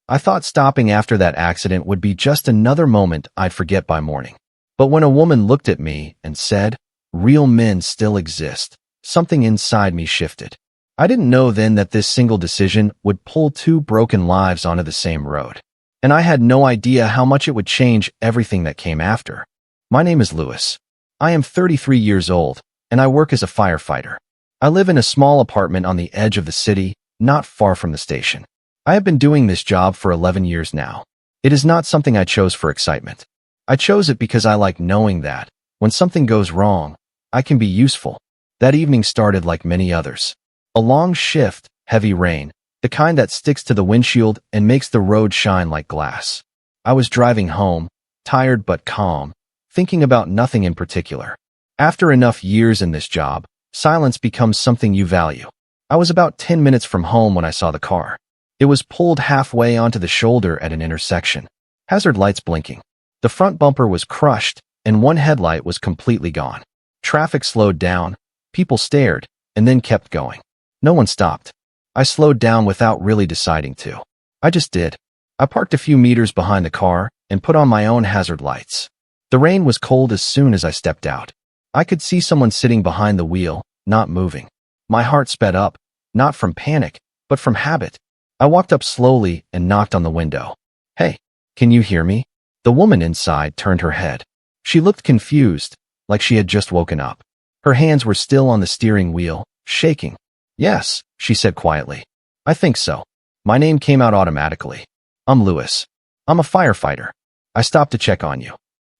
I thought stopping after that accident would be just another moment I'd forget by morning. But when a woman looked at me and said, "Real men still exist," something inside me shifted. I didn't know then that this single decision would pull two broken lives onto the same road. And I had no idea how much it would change everything that came after. My name is Lewis. I am 33 years old, and I work as a firefighter. I live in a small apartment on the edge of the city, not far from the station. I have been doing this job for 11 years now. It is not something I chose for excitement. I chose it because I like knowing that, when something goes wrong, I can be useful. That evening started like many others. A long shift, heavy rain, the kind that sticks to the windshield and makes the road shine like glass. I was driving home, tired but calm, thinking about nothing in particular. After enough years in this job, silence becomes something you value. I was about 10 minutes from home when I saw the car. It was pulled halfway onto the shoulder at an intersection. Hazard lights blinking. The front bumper was crushed, and one headlight was completely gone. Traffic slowed down, people stared, and then kept going. No one stopped. I slowed down without really deciding to. I just did. I parked a few meters behind the car and put on my own hazard lights. The rain was cold as soon as I stepped out. I could see someone sitting behind the wheel, not moving. My heart sped up, not from panic, but from habit. I walked up slowly and knocked on the window. "Hey, can you hear me?" The woman inside turned her head. She looked confused, like she had just woken up. Her hands were still on the steering wheel, shaking. "Yes," she said quietly. "I think so." My name came out automatically. "I'm Lewis. I'm a firefighter. I stopped to check on you."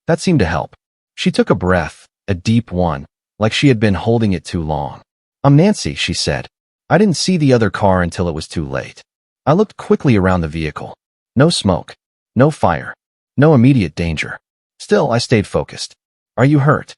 That seemed to help. She took a breath, a deep one, like she had been holding it too long. "I'm Nancy," she said. I didn't see the other car until it was too late. I looked quickly around the vehicle. No smoke, no fire, no immediate danger. Still, I stayed focused. "Are you hurt?"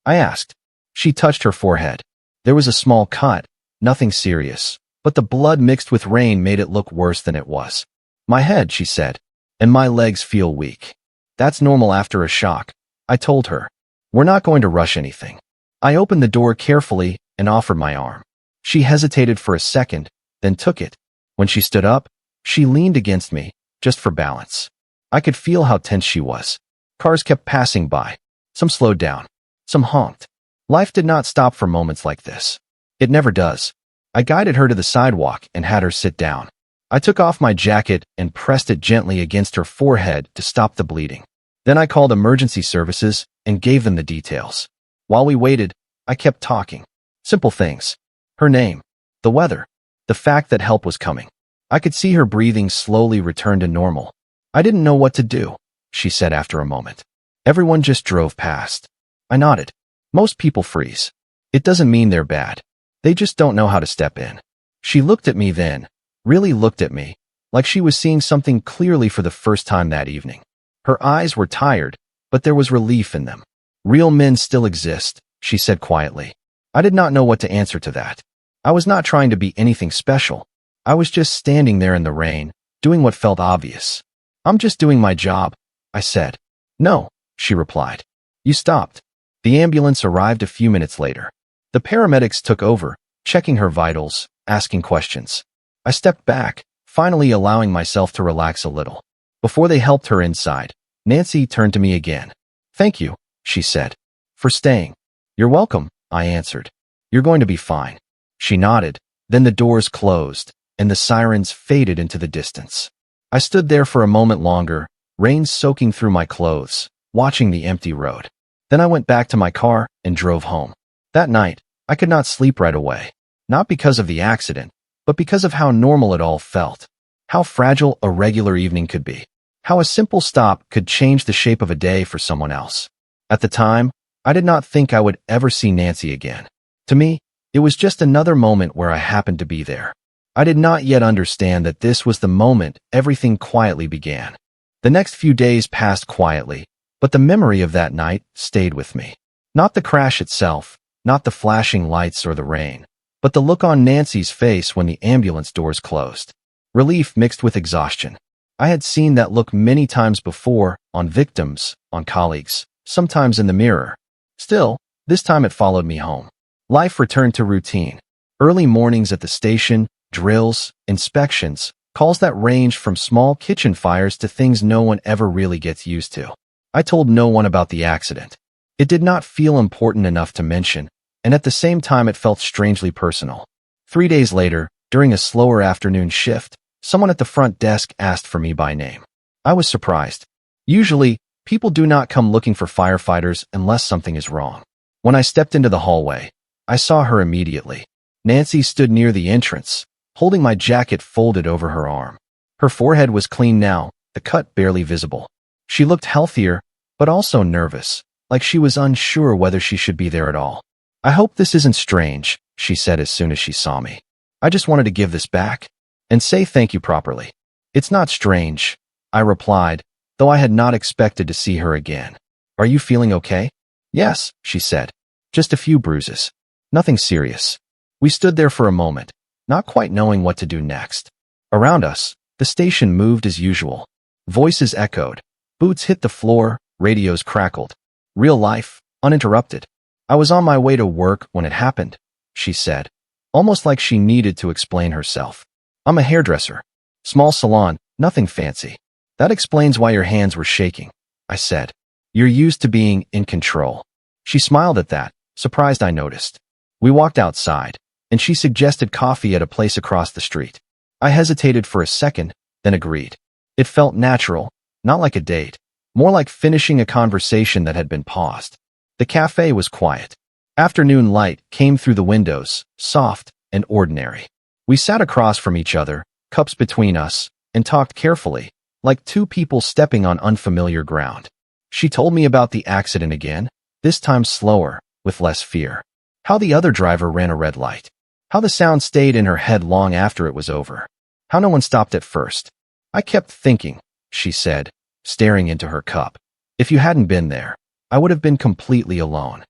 I asked. She touched her forehead. There was a small cut, nothing serious, but the blood mixed with rain made it look worse than it was. "My head," she said, "and my legs feel weak." "That's normal after a shock," I told her. "We're not going to rush anything." I opened the door carefully and offered my arm. She hesitated for a second, then took it. When she stood up, she leaned against me, just for balance. I could feel how tense she was. Cars kept passing by. Some slowed down. Some honked. Life did not stop for moments like this. It never does. I guided her to the sidewalk and had her sit down. I took off my jacket and pressed it gently against her forehead to stop the bleeding. Then I called emergency services and gave them the details. While we waited, I kept talking. Simple things. Her name. The weather. The fact that help was coming. I could see her breathing slowly return to normal. "I didn't know what to do," she said after a moment. "Everyone just drove past." I nodded. Most people freeze. It doesn't mean they're bad. They just don't know how to step in. She looked at me then, really looked at me, like she was seeing something clearly for the first time that evening. Her eyes were tired, but there was relief in them. "Real men still exist," she said quietly. I did not know what to answer to that. I was not trying to be anything special. I was just standing there in the rain, doing what felt obvious. "I'm just doing my job," I said. "No," she replied. "You stopped." The ambulance arrived a few minutes later. The paramedics took over, checking her vitals, asking questions. I stepped back, finally allowing myself to relax a little. Before they helped her inside, Nancy turned to me again. "Thank you," she said, "for staying." "You're welcome," I answered. "You're going to be fine." She nodded, then the doors closed, and the sirens faded into the distance. I stood there for a moment longer, rain soaking through my clothes, watching the empty road. Then I went back to my car and drove home. That night, I could not sleep right away. Not because of the accident, but because of how normal it all felt. How fragile a regular evening could be. How a simple stop could change the shape of a day for someone else. At the time, I did not think I would ever see Nancy again. To me, it was just another moment where I happened to be there. I did not yet understand that this was the moment everything quietly began. The next few days passed quietly, but the memory of that night stayed with me. Not the crash itself, not the flashing lights or the rain, but the look on Nancy's face when the ambulance doors closed. Relief mixed with exhaustion. I had seen that look many times before, on victims, on colleagues, sometimes in the mirror. Still, this time it followed me home. Life returned to routine. Early mornings at the station, drills, inspections, calls that ranged from small kitchen fires to things no one ever really gets used to. I told no one about the accident. It did not feel important enough to mention, and at the same time it felt strangely personal. 3 days later, during a slower afternoon shift, someone at the front desk asked for me by name. I was surprised. Usually, people do not come looking for firefighters unless something is wrong. When I stepped into the hallway, I saw her immediately. Nancy stood near the entrance, holding my jacket folded over her arm. Her forehead was clean now, the cut barely visible. She looked healthier, but also nervous, like she was unsure whether she should be there at all. "I hope this isn't strange," she said as soon as she saw me. "I just wanted to give this back and say thank you properly." "It's not strange," I replied, though I had not expected to see her again. "Are you feeling okay?" "Yes," she said. "Just a few bruises. Nothing serious." We stood there for a moment, not quite knowing what to do next. Around us, the station moved as usual. Voices echoed. Boots hit the floor, radios crackled. Real life, uninterrupted. "I was on my way to work when it happened," she said, almost like she needed to explain herself. "I'm a hairdresser. Small salon, nothing fancy." "That explains why your hands were shaking," I said. "You're used to being in control." She smiled at that, surprised I noticed. We walked outside, and she suggested coffee at a place across the street. I hesitated for a second, then agreed. It felt natural, not like a date, more like finishing a conversation that had been paused. The cafe was quiet. Afternoon light came through the windows, soft and ordinary. We sat across from each other, cups between us, and talked carefully, like two people stepping on unfamiliar ground. She told me about the accident again, this time slower, with less fear. How the other driver ran a red light. How the sound stayed in her head long after it was over. How no one stopped at first. "I kept thinking," she said, staring into her cup. "If you hadn't been there, I would have been completely alone."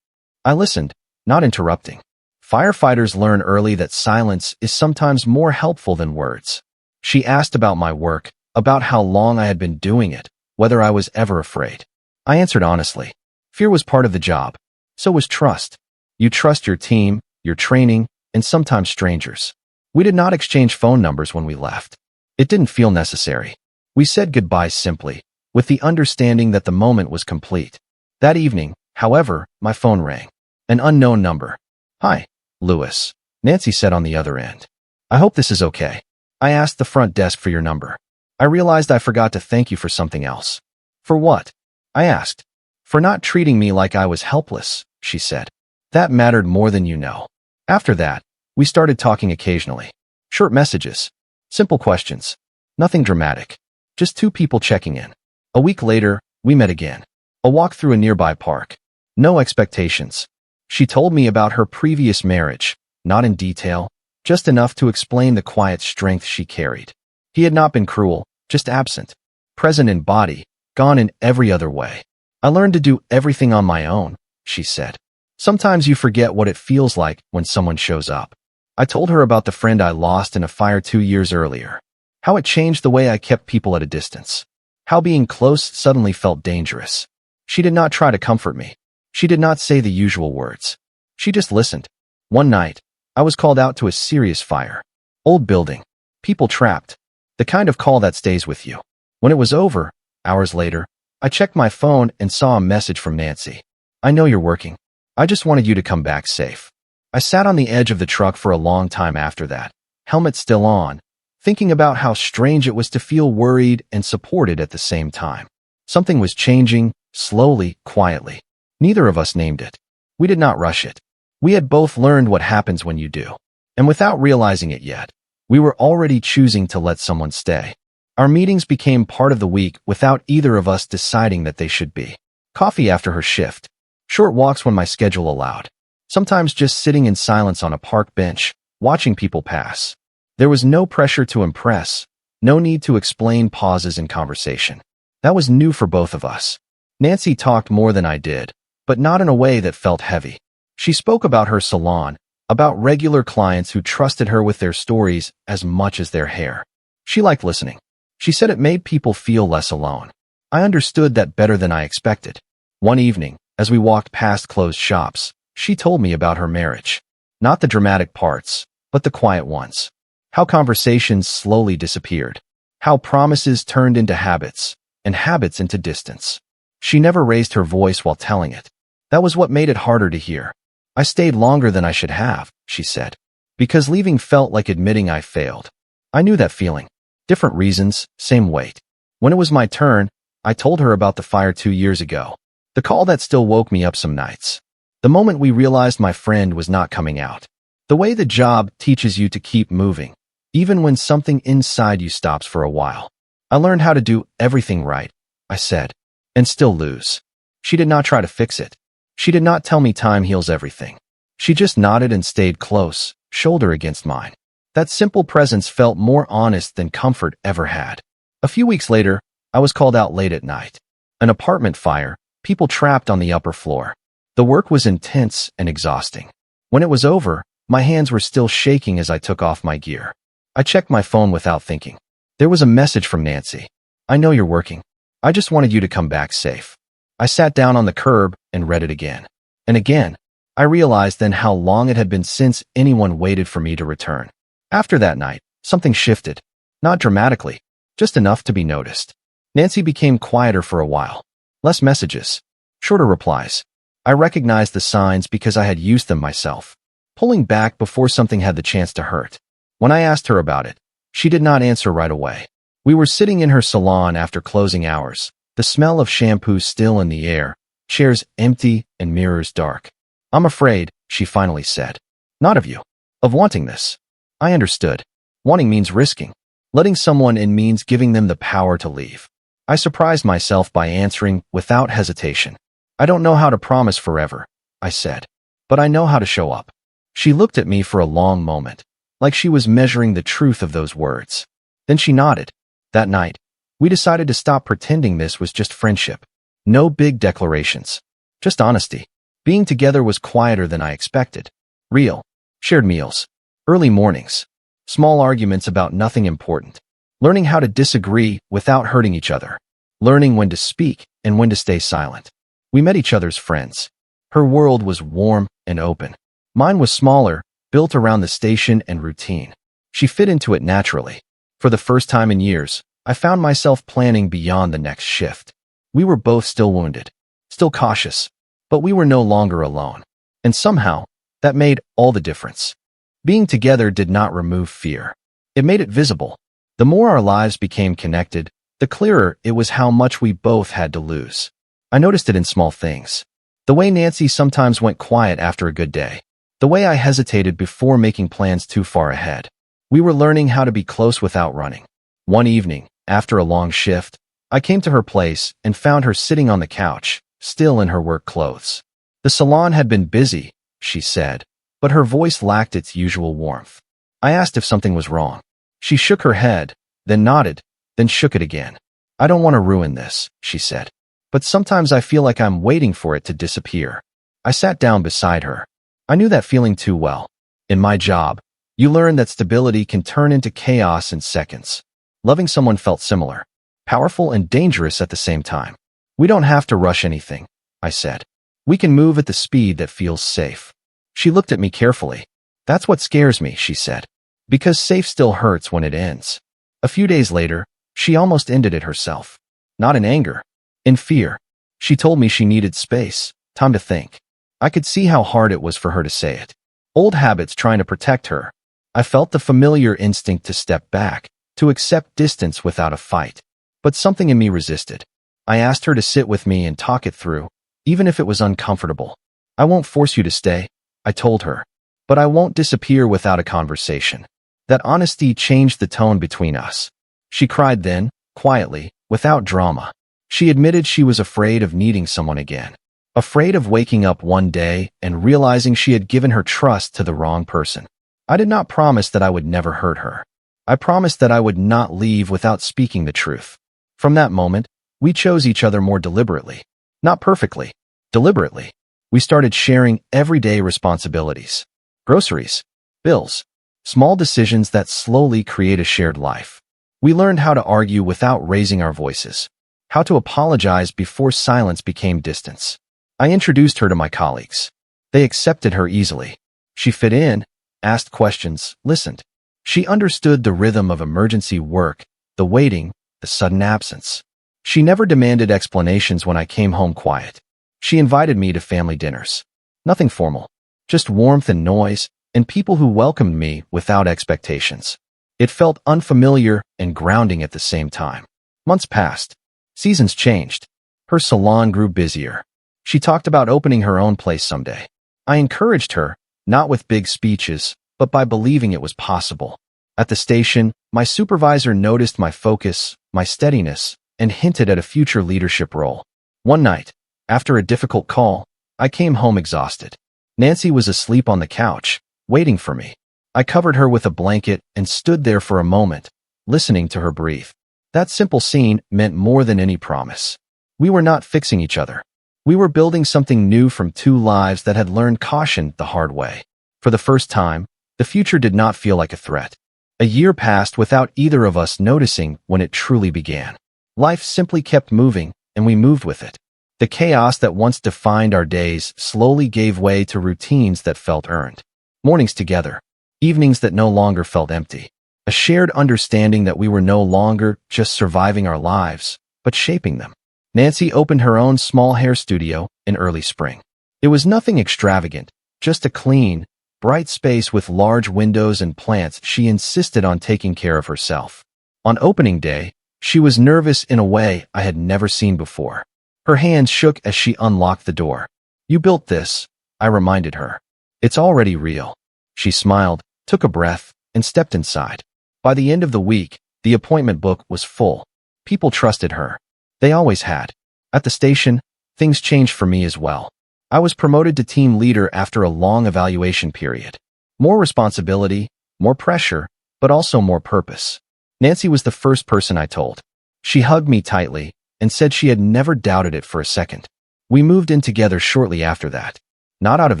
I listened, not interrupting. Firefighters learn early that silence is sometimes more helpful than words. She asked about my work, about how long I had been doing it, whether I was ever afraid. I answered honestly. Fear was part of the job. So was trust. You trust your team, your training, and sometimes strangers. We did not exchange phone numbers when we left. It didn't feel necessary. We said goodbye simply, with the understanding that the moment was complete. That evening, however, my phone rang. An unknown number. "Hi, Lewis," Nancy said on the other end. "I hope this is okay. I asked the front desk for your number. I realized I forgot to thank you for something else." "For what?" I asked. "For not treating me like I was helpless," she said. "That mattered more than you know." After that, we started talking occasionally. Short messages. Simple questions. Nothing dramatic. Just two people checking in. A week later, we met again. A walk through a nearby park. No expectations. She told me about her previous marriage, not in detail, just enough to explain the quiet strength she carried. He had not been cruel, just absent. Present in body, gone in every other way. "I learned to do everything on my own," she said. "Sometimes you forget what it feels like when someone shows up." I told her about the friend I lost in a fire 2 years earlier. How it changed the way I kept people at a distance. How being close suddenly felt dangerous. She did not try to comfort me. She did not say the usual words. She just listened. One night, I was called out to a serious fire. Old building. People trapped. The kind of call that stays with you. When it was over, hours later, I checked my phone and saw a message from Nancy. "I know you're working. I just wanted you to come back safe." I sat on the edge of the truck for a long time after that, helmet still on, thinking about how strange it was to feel worried and supported at the same time. Something was changing, slowly, quietly. Neither of us named it. We did not rush it. We had both learned what happens when you do. And without realizing it yet, we were already choosing to let someone stay. Our meetings became part of the week without either of us deciding that they should be. Coffee after her shift. Short walks when my schedule allowed. Sometimes just sitting in silence on a park bench, watching people pass. There was no pressure to impress, no need to explain pauses in conversation. That was new for both of us. Nancy talked more than I did, but not in a way that felt heavy. She spoke about her salon, about regular clients who trusted her with their stories as much as their hair. She liked listening. She said it made people feel less alone. I understood that better than I expected. One evening, as we walked past closed shops, she told me about her marriage. Not the dramatic parts, but the quiet ones. How conversations slowly disappeared. How promises turned into habits, and habits into distance. She never raised her voice while telling it. That was what made it harder to hear. I stayed longer than I should have, she said, because leaving felt like admitting I failed. I knew that feeling. Different reasons, same weight. When it was my turn, I told her about the fire 2 years ago. The call that still woke me up some nights. The moment we realized my friend was not coming out. The way the job teaches you to keep moving, even when something inside you stops for a while. I learned how to do everything right, I said, and still lose. She did not try to fix it. She did not tell me time heals everything. She just nodded and stayed close, shoulder against mine. That simple presence felt more honest than comfort ever had. A few weeks later, I was called out late at night. An apartment fire, people trapped on the upper floor. The work was intense and exhausting. When it was over, my hands were still shaking as I took off my gear. I checked my phone without thinking. There was a message from Nancy. I know you're working. I just wanted you to come back safe. I sat down on the curb and read it again. And again, I realized then how long it had been since anyone waited for me to return. After that night, something shifted. Not dramatically, just enough to be noticed. Nancy became quieter for a while. Less messages. Shorter replies. I recognized the signs because I had used them myself. Pulling back before something had the chance to hurt. When I asked her about it, she did not answer right away. We were sitting in her salon after closing hours, the smell of shampoo still in the air, chairs empty and mirrors dark. I'm afraid, she finally said. Not of you. Of wanting this. I understood. Wanting means risking. Letting someone in means giving them the power to leave. I surprised myself by answering without hesitation. I don't know how to promise forever, I said, but I know how to show up. She looked at me for a long moment, like she was measuring the truth of those words. Then she nodded. That night, we decided to stop pretending this was just friendship. No big declarations. Just honesty. Being together was quieter than I expected. Real. Shared meals. Early mornings. Small arguments about nothing important. Learning how to disagree without hurting each other. Learning when to speak and when to stay silent. We met each other's friends. Her world was warm and open. Mine was smaller, built around the station and routine. She fit into it naturally. For the first time in years, I found myself planning beyond the next shift. We were both still wounded, still cautious, but we were no longer alone. And somehow, that made all the difference. Being together did not remove fear. It made it visible. The more our lives became connected, the clearer it was how much we both had to lose. I noticed it in small things. The way Nancy sometimes went quiet after a good day. The way I hesitated before making plans too far ahead. We were learning how to be close without running. One evening, after a long shift, I came to her place and found her sitting on the couch, still in her work clothes. The salon had been busy, she said, but her voice lacked its usual warmth. I asked if something was wrong. She shook her head, then nodded, then shook it again. I don't want to ruin this, she said. But sometimes I feel like I'm waiting for it to disappear. I sat down beside her. I knew that feeling too well. In my job, you learn that stability can turn into chaos in seconds. Loving someone felt similar. Powerful and dangerous at the same time. We don't have to rush anything, I said. We can move at the speed that feels safe. She looked at me carefully. That's what scares me, she said. Because safe still hurts when it ends. A few days later, she almost ended it herself. Not in anger. In fear. She told me she needed space, time to think. I could see how hard it was for her to say it. Old habits trying to protect her. I felt the familiar instinct to step back, to accept distance without a fight. But something in me resisted. I asked her to sit with me and talk it through, even if it was uncomfortable. I won't force you to stay, I told her. But I won't disappear without a conversation. That honesty changed the tone between us. She cried then, quietly, without drama. She admitted she was afraid of needing someone again. Afraid of waking up one day and realizing she had given her trust to the wrong person. I did not promise that I would never hurt her. I promised that I would not leave without speaking the truth. From that moment, we chose each other more deliberately. Not perfectly, deliberately. We started sharing everyday responsibilities. Groceries, bills, small decisions that slowly create a shared life. We learned how to argue without raising our voices. How to apologize before silence became distance. I introduced her to my colleagues. They accepted her easily. She fit in, asked questions, listened. She understood the rhythm of emergency work, the waiting, the sudden absence. She never demanded explanations when I came home quiet. She invited me to family dinners. Nothing formal, just warmth and noise, and people who welcomed me without expectations. It felt unfamiliar and grounding at the same time. Months passed. Seasons changed. Her salon grew busier. She talked about opening her own place someday. I encouraged her, not with big speeches, but by believing it was possible. At the station, my supervisor noticed my focus, my steadiness, and hinted at a future leadership role. One night, after a difficult call, I came home exhausted. Nancy was asleep on the couch, waiting for me. I covered her with a blanket and stood there for a moment, listening to her breathe. That simple scene meant more than any promise. We were not fixing each other. We were building something new from two lives that had learned caution the hard way. For the first time, the future did not feel like a threat. A year passed without either of us noticing when it truly began. Life simply kept moving, and we moved with it. The chaos that once defined our days slowly gave way to routines that felt earned. Mornings together, evenings that no longer felt empty. A shared understanding that we were no longer just surviving our lives, but shaping them. Nancy opened her own small hair studio in early spring. It was nothing extravagant, just a clean, bright space with large windows and plants. She insisted on taking care of herself. On opening day, she was nervous in a way I had never seen before. Her hands shook as she unlocked the door. "You built this," I reminded her. "It's already real." She smiled, took a breath, and stepped inside. By the end of the week, the appointment book was full. People trusted her. They always had. At the station, things changed for me as well. I was promoted to team leader after a long evaluation period. More responsibility, more pressure, but also more purpose. Nancy was the first person I told. She hugged me tightly and said she had never doubted it for a second. We moved in together shortly after that. Not out of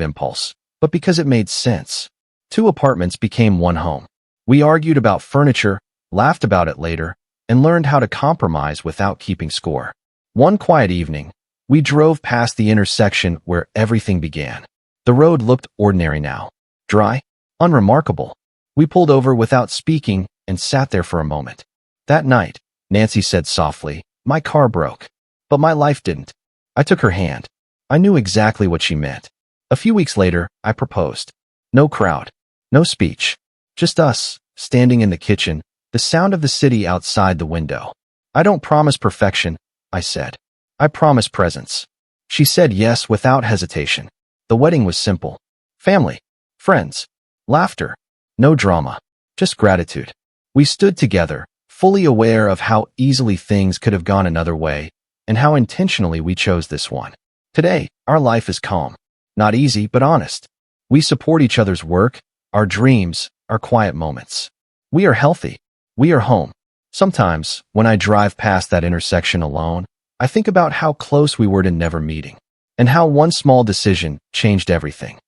impulse, but because it made sense. 2 apartments became 1 home. We argued about furniture, laughed about it later, and learned how to compromise without keeping score. One quiet evening, we drove past the intersection where everything began. The road looked ordinary now. Dry, unremarkable. We pulled over without speaking and sat there for a moment. That night, Nancy said softly, "My car broke. But my life didn't." I took her hand. I knew exactly what she meant. A few weeks later, I proposed. No crowd, no speech. Just us, standing in the kitchen, the sound of the city outside the window. "I don't promise perfection," I said. "I promise presence." She said yes without hesitation. The wedding was simple. Family, friends, laughter, no drama, just gratitude. We stood together, fully aware of how easily things could have gone another way, and how intentionally we chose this one. Today, our life is calm. Not easy, but honest. We support each other's work, our dreams, our quiet moments. We are healthy. We are home. Sometimes, when I drive past that intersection alone, I think about how close we were to never meeting, and how one small decision changed everything.